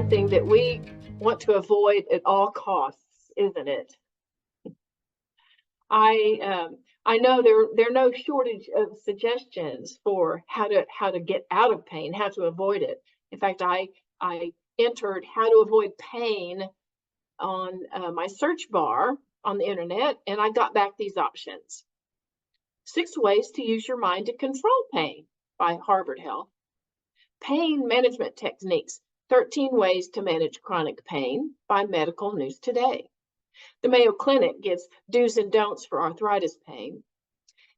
something that we want to avoid at all costs, isn't it? I know there are no shortage of suggestions for how to get out of pain, how to avoid it. In fact, I entered how to avoid pain on my search bar on the internet, and I got back these options. 6 ways to use your mind to control pain by Harvard Health. Pain management techniques, 13 ways to manage chronic pain by Medical News Today. The Mayo Clinic gives do's and don'ts for arthritis pain.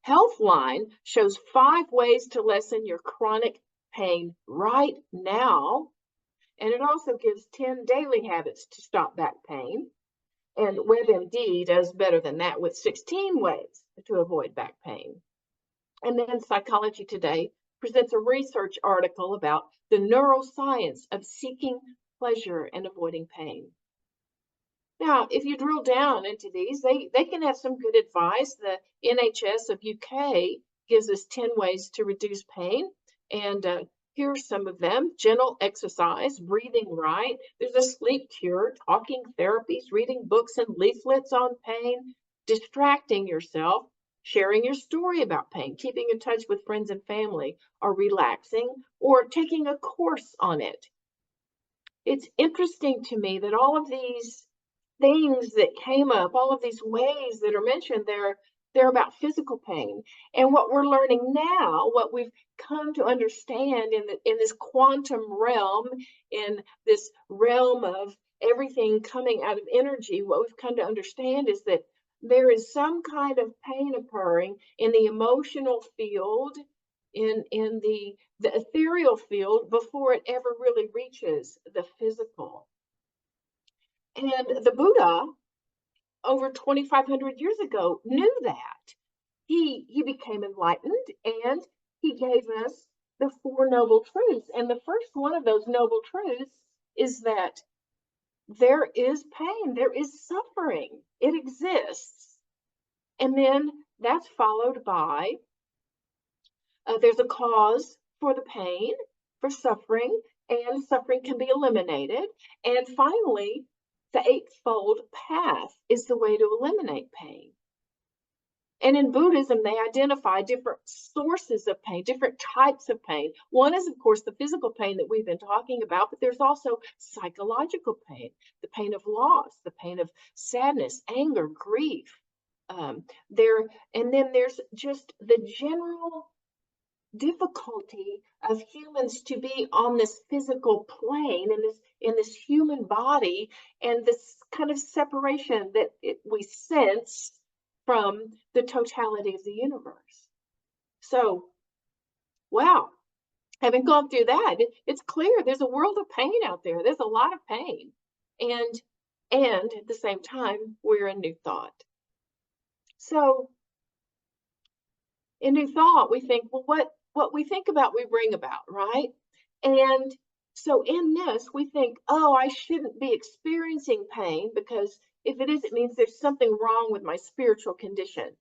Healthline shows 5 ways to lessen your chronic pain right now. And it also gives 10 daily habits to stop back pain. And WebMD does better than that with 16 ways to avoid back pain. And then Psychology Today presents a research article about the neuroscience of seeking pleasure and avoiding pain. Now, if you drill down into these, they can have some good advice. The NHS of UK gives us 10 ways to reduce pain. And here are some of them: gentle exercise, breathing right. There's a sleep cure, talking therapies, reading books and leaflets on pain, distracting yourself, sharing your story about pain, keeping in touch with friends and family, or relaxing, or taking a course on it. It's interesting to me that all of these things that came up, all of these ways that are mentioned, they're about physical pain. And what we're learning now, what we've come to understand in this quantum realm, in this realm of everything coming out of energy, what we've come to understand is that there is some kind of pain occurring in the emotional field, in the ethereal field, before it ever really reaches the physical. And the Buddha, over 2,500 years ago, knew that. He became enlightened, and he gave us the 4 noble truths. And the first one of those noble truths is that there is pain, there is suffering, it exists. And then that's followed by there's a cause for the pain, for suffering, and suffering can be eliminated. And finally, the 8-fold path is the way to eliminate pain. And in Buddhism, they identify different sources of pain, different types of pain. One is, of course, the physical pain that we've been talking about, but there's also psychological pain, the pain of loss, the pain of sadness, anger, grief. And then there's just the general difficulty of humans to be on this physical plane, in this human body, and this kind of separation that we sense from the totality of the universe. So, wow, having gone through that, it's clear there's a world of pain out there. There's a lot of pain, and at the same time, we're a new thought. So in New Thought, we think, well, what we think about, we bring about, right? And so in this, we think, oh, I shouldn't be experiencing pain, because if it is, it means there's something wrong with my spiritual condition.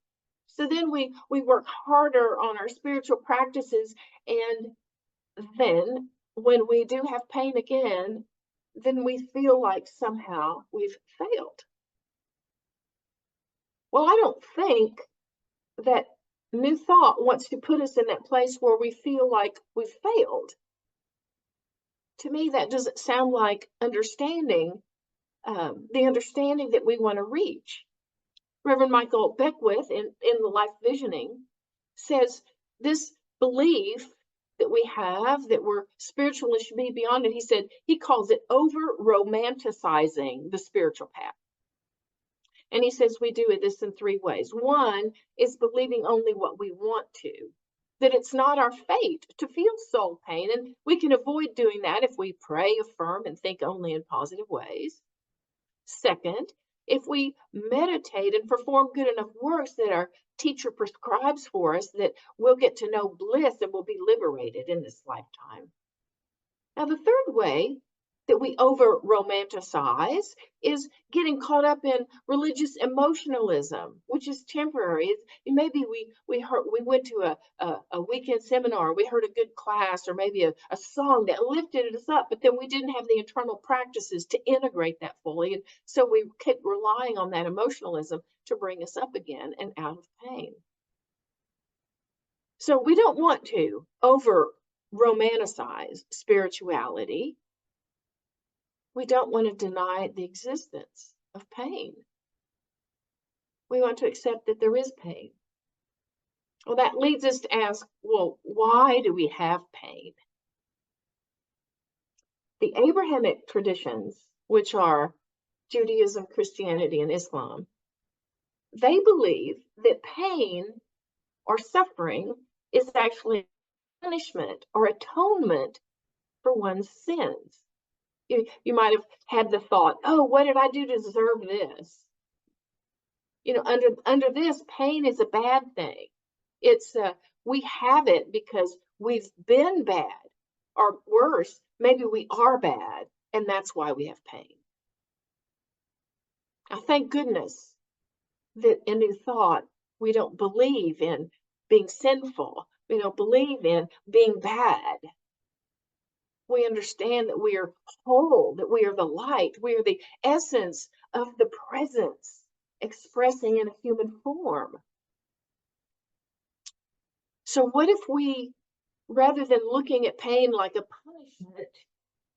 So then we work harder on our spiritual practices, and then when we do have pain again, then we feel like somehow we've failed. Well, I don't think that New Thought wants to put us in that place where we feel like we've failed. To me, that doesn't sound like understanding, the understanding that we want to reach. Reverend Michael Beckwith in the Life Visioning says this belief that we have that we're spiritual and should be beyond it, he calls it over-romanticizing the spiritual path. And he says we do this in 3 ways. One is believing only what we want to, that it's not our fate to feel soul pain, and we can avoid doing that if we pray, affirm, and think only in positive ways. Second, if we meditate and perform good enough works that our teacher prescribes for us, that we'll get to know bliss and we'll be liberated in this lifetime. Now, the third way that we over romanticize is getting caught up in religious emotionalism, which is temporary. Maybe we went to a weekend seminar, we heard a good class, or maybe a song that lifted us up, but then we didn't have the internal practices to integrate that fully. And so we kept relying on that emotionalism to bring us up again and out of pain. So we don't want to over romanticize spirituality. We don't want to deny the existence of pain. We want to accept that there is pain. Well, that leads us to ask, well, why do we have pain? The Abrahamic traditions, which are Judaism, Christianity, and Islam, they believe that pain or suffering is actually punishment or atonement for one's sins. You might have had the thought, oh, what did I do to deserve this? Under this, pain is a bad thing. It's we have it because we've been bad, or worse, maybe we are bad, and that's why we have pain. Now, thank goodness that in New Thought, we don't believe in being sinful. We don't believe in being bad. We understand that we are whole, that we are the light, we are the essence of the presence expressing in a human form. So what if we, rather than looking at pain like a punishment,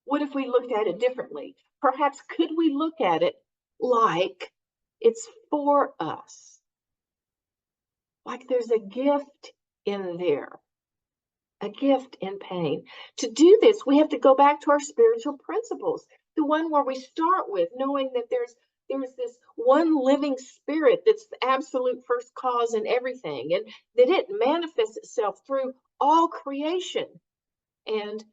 what if we looked at it differently? Perhaps could we look at it like it's for us? Like there's a gift in there, a gift in pain. To do this, we have to go back to our spiritual principles, the one where we start with knowing that there's this one living spirit that's the absolute first cause in everything, and that it manifests itself through all creation. And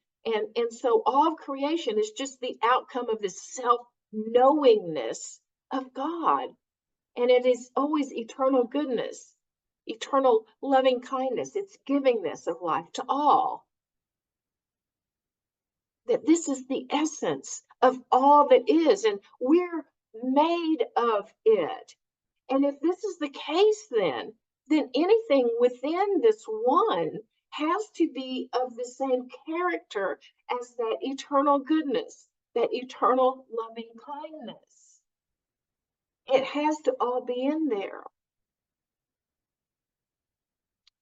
so all creation is just the outcome of this self-knowingness of God. And it is always eternal goodness, eternal loving kindness. It's givingness of life to all. That this is the essence of all that is, and we're made of it. And if this is the case, then anything within this one has to be of the same character as that eternal goodness, that eternal loving kindness. It has to all be in there.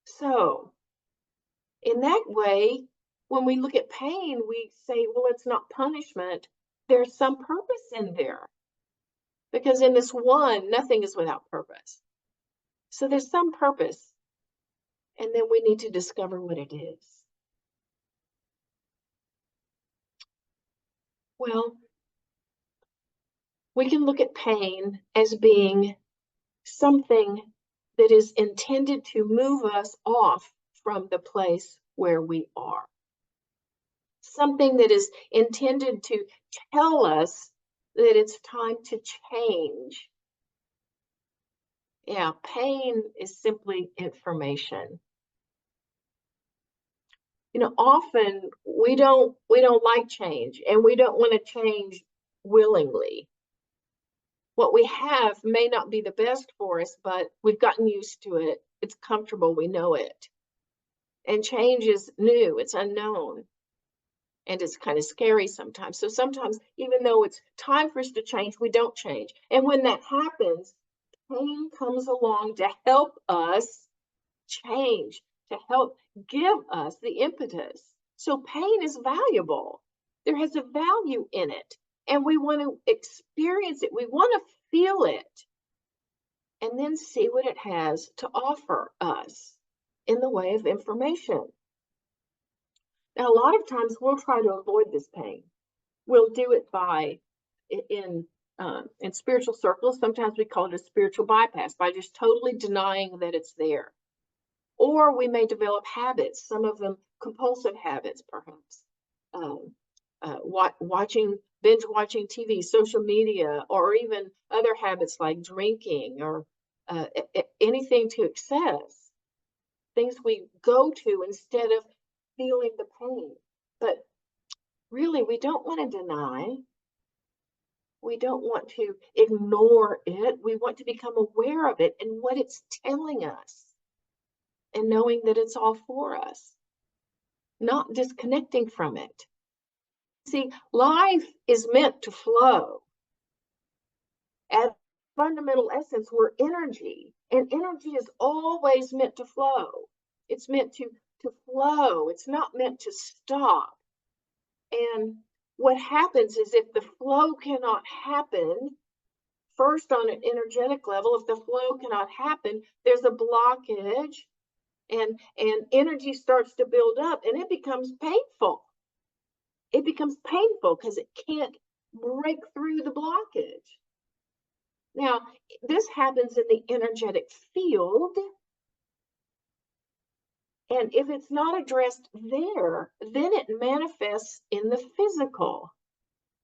So, in that way, when we look at pain, we say, well, it's not punishment. There's some purpose in there. Because in this one, nothing is without purpose. So there's some purpose. And then we need to discover what it is. Well, we can look at pain as being something that is intended to move us off from the place where we are. Something that is intended to tell us that it's time to change. Yeah, pain is simply information. Often we don't like change, and we don't want to change willingly. What we have may not be the best for us, but we've gotten used to it. It's comfortable, we know it. And change is new, it's unknown. And it's kind of scary sometimes. So sometimes, even though it's time for us to change, we don't change. And when that happens, pain comes along to help us change, to help give us the impetus. So pain is valuable. There has a value in it. And we want to experience it. We want to feel it. And then see what it has to offer us in the way of information. Now, a lot of times we'll try to avoid this pain. We'll do it by, in spiritual circles, sometimes we call it a spiritual bypass, by just totally denying that it's there. Or we may develop habits, some of them compulsive habits, perhaps. Binge watching TV, social media, or even other habits like drinking or anything to excess. Things we go to instead of feeling the pain. But really, we don't want to deny. We don't want to ignore it. We want to become aware of it and what it's telling us and knowing that it's all for us, not disconnecting from it. See, life is meant to flow. At fundamental essence, we're energy, and energy is always meant to flow. It's meant to flow. It's not meant to stop. And what happens is if the flow cannot happen, first on an energetic level, if the flow cannot happen, there's a blockage and energy starts to build up and it becomes painful. It becomes painful because it can't break through the blockage. Now, this happens in the energetic field. And if it's not addressed there, then it manifests in the physical.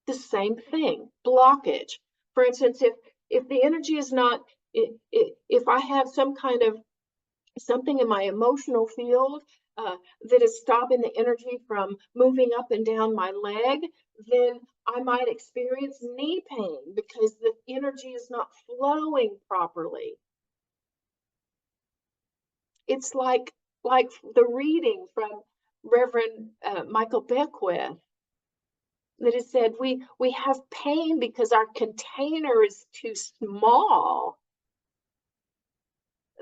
The same thing, blockage. For instance, if the energy is not, if I have some kind of something in my emotional field that is stopping the energy from moving up and down my leg, then I might experience knee pain because the energy is not flowing properly. It's like the reading from Reverend Michael Beckwith that has said we have pain because our container is too small.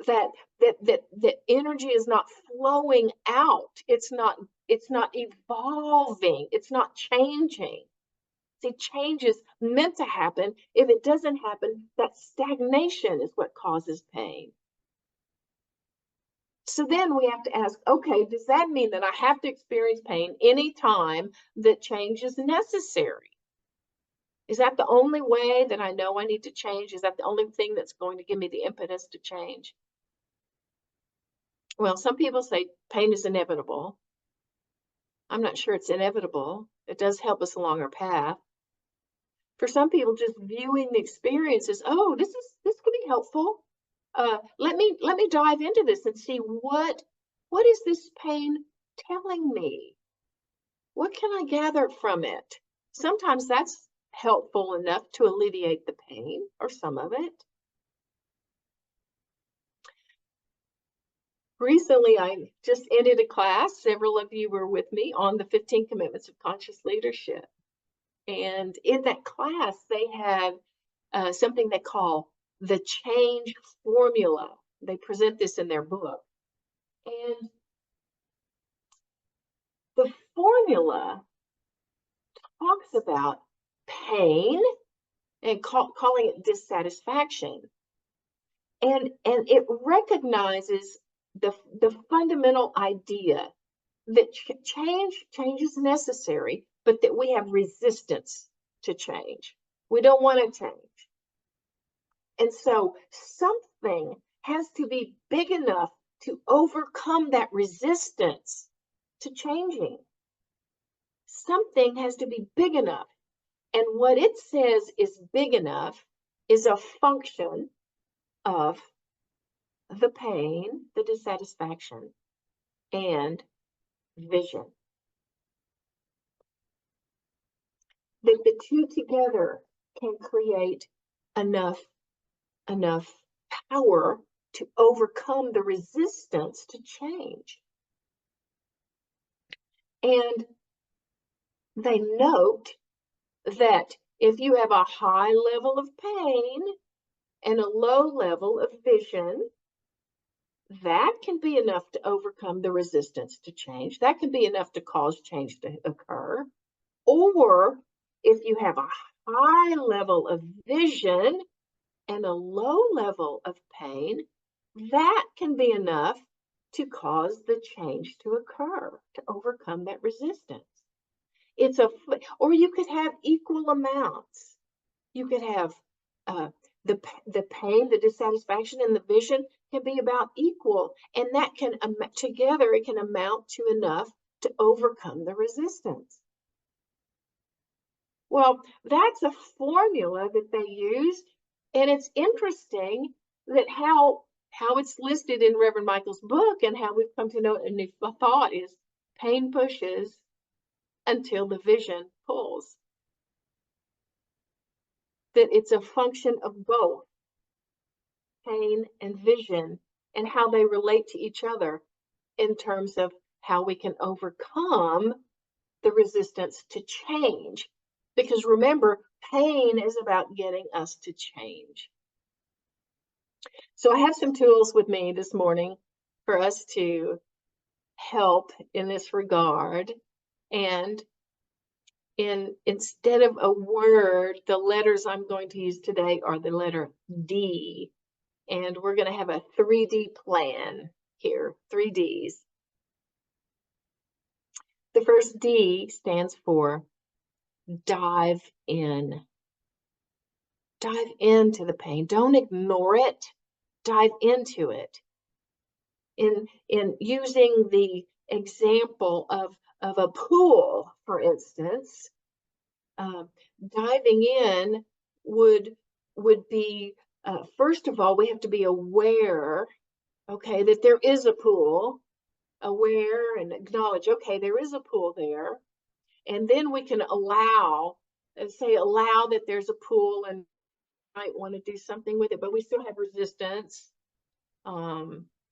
That energy is not flowing out. It's not evolving. It's not changing. See, change is meant to happen. If it doesn't happen, that stagnation is what causes pain. So then we have to ask, okay, does that mean that I have to experience pain anytime that change is necessary? Is that the only way that I know I need to change? Is that the only thing that's going to give me the impetus to change? Well, some people say pain is inevitable. I'm not sure it's inevitable. It does help us along our path. For some people, just viewing the experience as, oh, this could be helpful. Let me dive into this and see what is this pain telling me? What can I gather from it? Sometimes that's helpful enough to alleviate the pain or some of it. Recently, I just ended a class. Several of you were with me on the 15 Commitments of Conscious Leadership. And in that class, they have something they call the change formula. They present this in their book. And the formula talks about pain and calling it dissatisfaction. And it recognizes the fundamental idea that change is necessary, but that we have resistance to change. We don't want to change. And so something has to be big enough to overcome that resistance to changing. Something has to be big enough. And what it says is big enough is a function of the pain, the dissatisfaction, and vision. That the two together can create enough power to overcome the resistance to change. And they note that if you have a high level of pain and a low level of vision, that can be enough to overcome the resistance to change. That can be enough to cause change to occur. Or if you have a high level of vision and a low level of pain, that can be enough to cause the change to occur, to overcome that resistance. Or you could have equal amounts. You could have the pain, the dissatisfaction, and the vision can be about equal, and that can together it can amount to enough to overcome the resistance. Well, that's a formula that they use, and it's interesting that how it's listed in Reverend Michael's book and how we've come to know it in New Thought is pain pushes, until the vision pulls. That it's a function of both pain and vision and how they relate to each other in terms of how we can overcome the resistance to change. Because remember, pain is about getting us to change. So I have some tools with me this morning for us to help in this regard. And instead of a word, the letters I'm going to use today are the letter D. And we're going to have a 3D plan here, 3 Ds. The first D stands for dive in. Dive into the pain. Don't ignore it. Dive into it. In using the example of a pool, for instance, diving in would be, first of all, we have to be aware, okay, that there is a pool, aware and acknowledge, okay, there is a pool there. And then we can allow that there's a pool and might want to do something with it, but we still have resistance.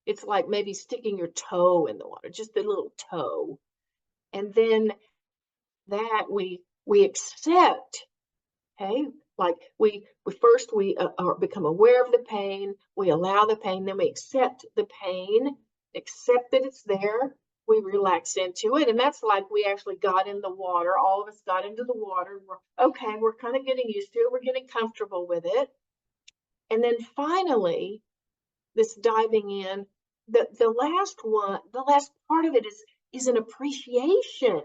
It's like maybe sticking your toe in the water, just a little toe. And then that we accept, okay, like we first become aware of the pain, we allow the pain, then we accept the pain, accept that it's there, we relax into it. And that's like we actually got in the water, all of us got into the water, we're kind of getting used to it, we're getting comfortable with it. And then finally, this diving in, the last part of it is an appreciation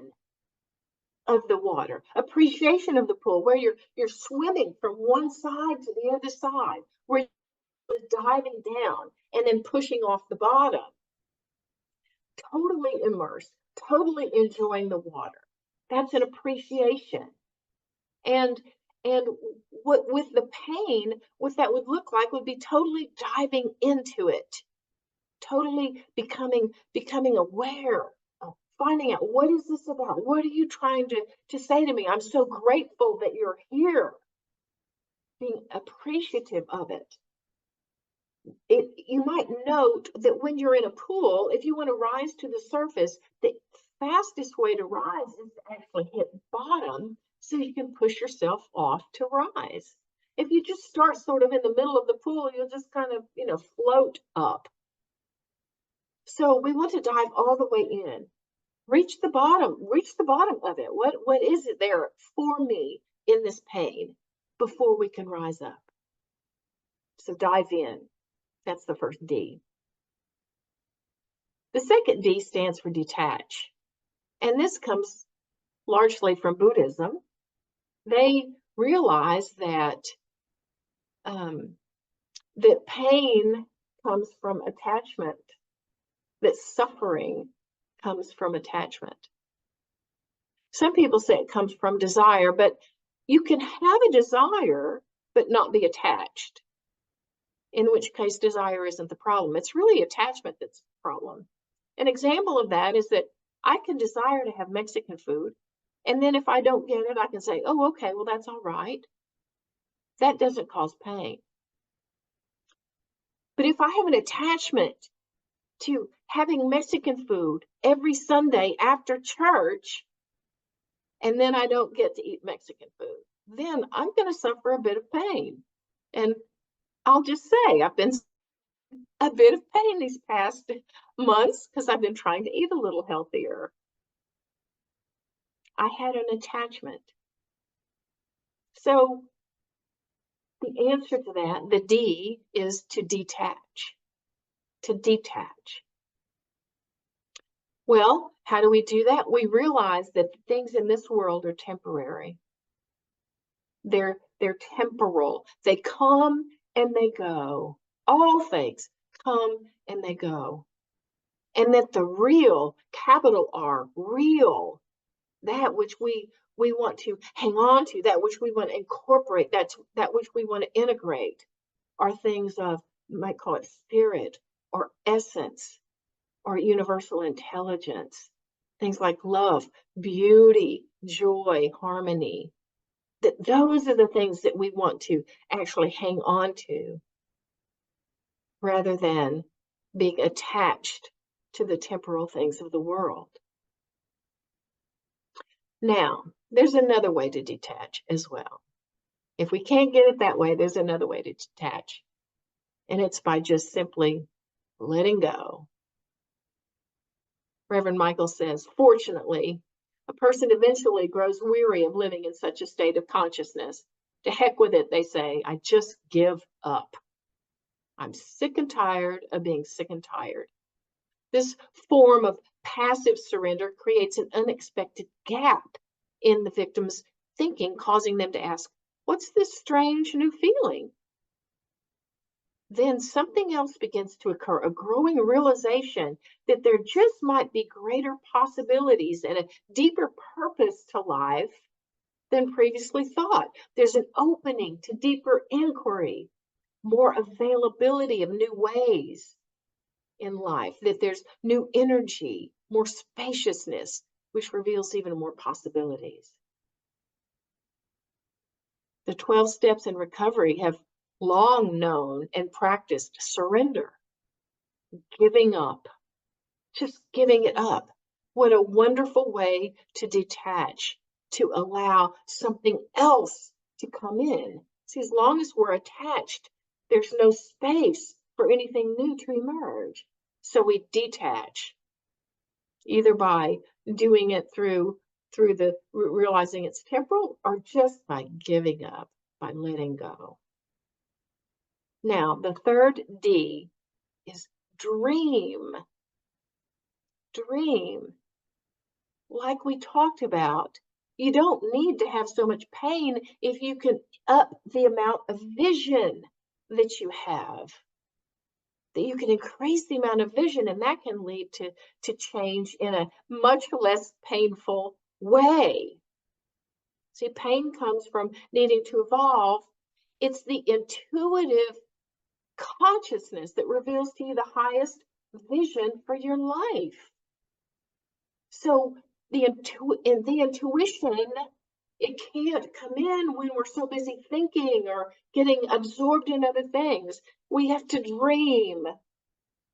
of the water, appreciation of the pool, where you're swimming from one side to the other side, where you're diving down and then pushing off the bottom. Totally immersed, totally enjoying the water. That's an appreciation. And what with the pain, what that would look like would be totally diving into it, totally becoming aware, finding out, what is this about? What are you trying to say to me? I'm so grateful that you're here. Being appreciative of it. You might note that when you're in a pool, if you want to rise to the surface, the fastest way to rise is to actually hit bottom so you can push yourself off to rise. If you just start sort of in the middle of the pool, you'll just kind of, float up. So we want to dive all the way in. Reach the bottom of it. What is it there for me in this pain before we can rise up? So dive in. That's the first D. The second D stands for detach. And this comes largely from Buddhism. They realize that that pain comes from attachment, that suffering comes from attachment. Some people say it comes from desire, but you can have a desire but not be attached, in which case desire isn't the problem. It's really attachment that's the problem. An example of that is that I can desire to have Mexican food, and then if I don't get it, I can say, oh, okay, well, that's all right. That doesn't cause pain. But if I have an attachment to having Mexican food every Sunday after church, and then I don't get to eat Mexican food, then I'm going to suffer a bit of pain. And I'll just say I've been a bit of pain these past months because I've been trying to eat a little healthier. I had an attachment. So the answer to that, the D, is to detach. To detach. Well, how do we do that? We realize that the things in this world are temporary. They're temporal. They come and they go. All things come and they go. And that the real, capital R, real, that which we want to hang on to, that which we want to incorporate, that which we want to integrate, are things of, you might call it spirit or essence or universal intelligence. things like love, beauty, joy, harmony. That those are the things that we want to actually hang on to rather than being attached to the temporal things of the world. Now, there's another way to detach as well. If we can't get it that way, there's another way to detach, and it's by just simply letting go. Reverend Michael says, fortunately, a person eventually grows weary of living in such a state of consciousness. To heck with it, they say, I just give up. I'm sick and tired of being sick and tired. This form of passive surrender creates an unexpected gap in the victim's thinking, causing them to ask, what's this strange new feeling? Then something else begins to occur, a growing realization that there just might be greater possibilities and a deeper purpose to life than previously thought. There's an opening to deeper inquiry, more availability of new ways in life, that there's new energy, more spaciousness, which reveals even more possibilities. The 12 steps in recovery have long known and practiced surrender, giving up, just giving it up. What a wonderful way to detach, to allow something else to come in. See, as long as we're attached, there's no space for anything new to emerge. So we detach, either by doing it through the realizing it's temporal or just by giving up, by letting go. Now, the third D is dream. Dream. Like we talked about, you don't need to have so much pain if you can up the amount of vision that you have. That you can increase the amount of vision, and that can lead to change in a much less painful way. See, pain comes from needing to evolve. It's the intuitive consciousness that reveals to you the highest vision for your life. So the intuition, it can't come in when we're so busy thinking or getting absorbed in other things. We have to dream.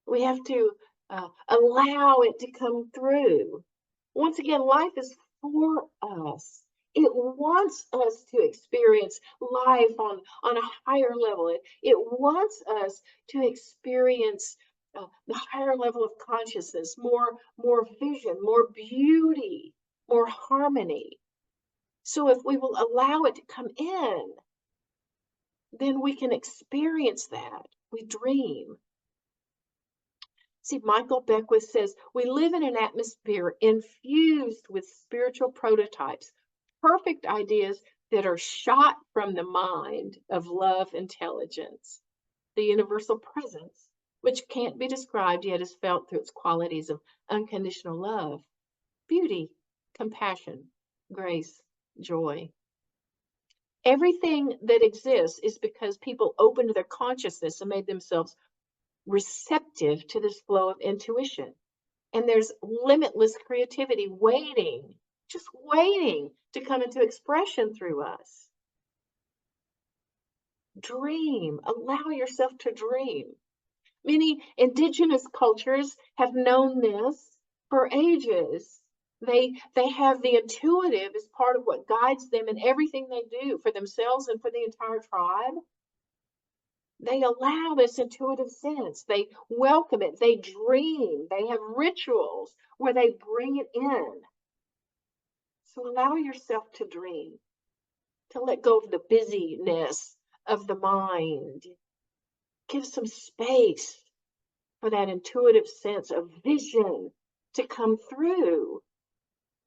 We have to allow it to come through. Once again, life is for us. It wants us to experience life on a higher level. It wants us to experience the higher level of consciousness, more vision, more beauty, more harmony. So if we will allow it to come in, then we can experience that. We dream. See, Michael Beckwith says, we live in an atmosphere infused with spiritual prototypes, perfect ideas that are shot from the mind of love intelligence, the universal presence, which can't be described yet is felt through its qualities of unconditional love, beauty, compassion, grace, joy. Everything that exists is because people opened their consciousness and made themselves receptive to this flow of intuition. And there's limitless creativity waiting, just waiting to come into expression through us. Dream, allow yourself to dream. Many indigenous cultures have known this for ages. They have the intuitive as part of what guides them in everything they do for themselves and for the entire tribe. They allow this intuitive sense. They welcome it. They dream. They have rituals where they bring it in. So allow yourself to dream, to let go of the busyness of the mind. Give some space for that intuitive sense of vision to come through,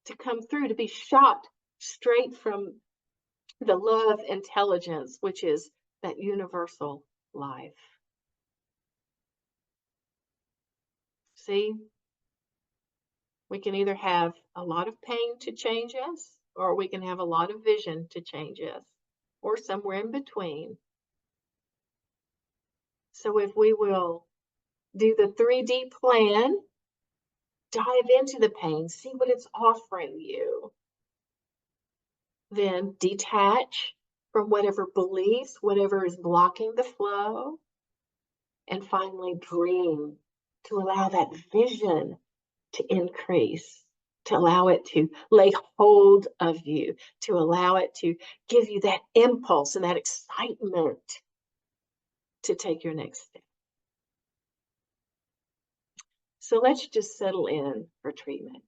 to be shot straight from the love intelligence, which is that universal life. See, we can either have a lot of pain to change us, or we can have a lot of vision to change us, or somewhere in between. So if we will do the 3D plan, Dive into the pain, see what it's offering you. Then detach from whatever beliefs, whatever is blocking the flow. And finally, dream, to allow that vision to increase, to allow it to lay hold of you, to allow it to give you that impulse and that excitement to take your next step. So let's just settle in for treatment.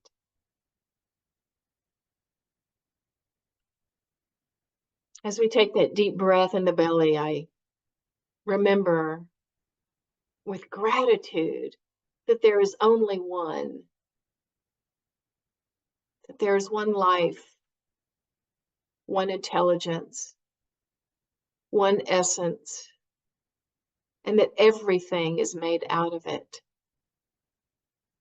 As we take that deep breath in the belly, I remember with gratitude that there is only one, that there is one life, one intelligence, one essence, and that everything is made out of it.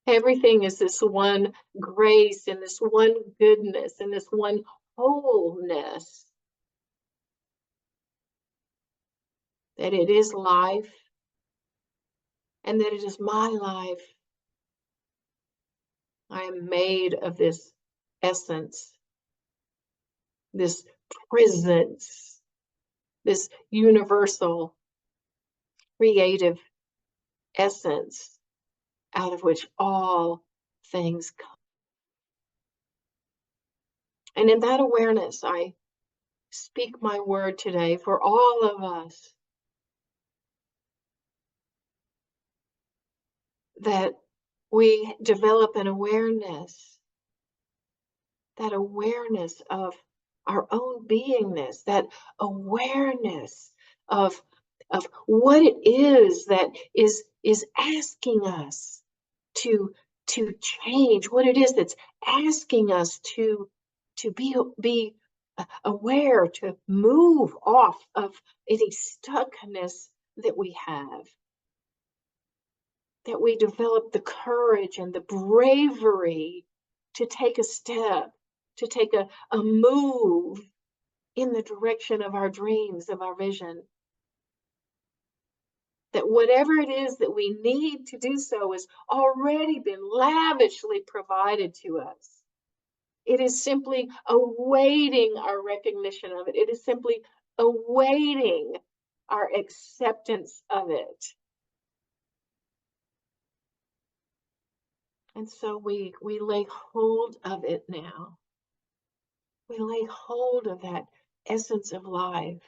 Everything is this one grace and this one goodness and this one wholeness. That it is life and that it is my life. I am made of this essence, this presence, this universal creative essence out of which all things come. And in that awareness, I speak my word today for all of us, that we develop an awareness, that awareness of our own beingness, that awareness of, of what it is that is asking us to change, what it is that's asking us to be aware, to move off of any stuckness that we have, that we develop the courage and the bravery to take a step, to take a move in the direction of our dreams, of our vision. That whatever it is that we need to do so has already been lavishly provided to us. It is simply awaiting our recognition of it. It is simply awaiting our acceptance of it. And so we lay hold of it now. We lay hold of that essence of life,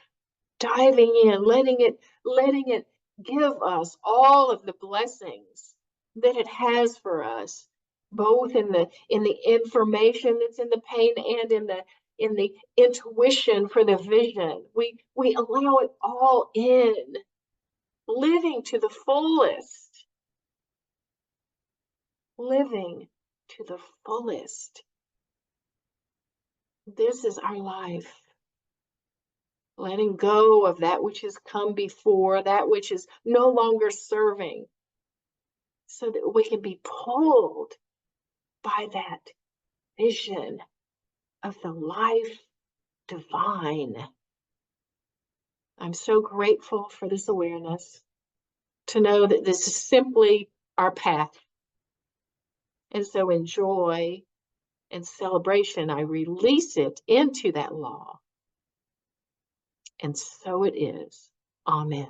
diving in, letting it give us all of the blessings that it has for us, both in the information that's in the pain and in the intuition for the vision. We allow it all in, living to the fullest, living to the fullest. This is our life. Letting go of that which has come before, that which is no longer serving, so that we can be pulled by that vision of the life divine. I'm so grateful for this awareness, to know that this is simply our path. And so in joy and celebration, I release it into that law. And so it is. Amen.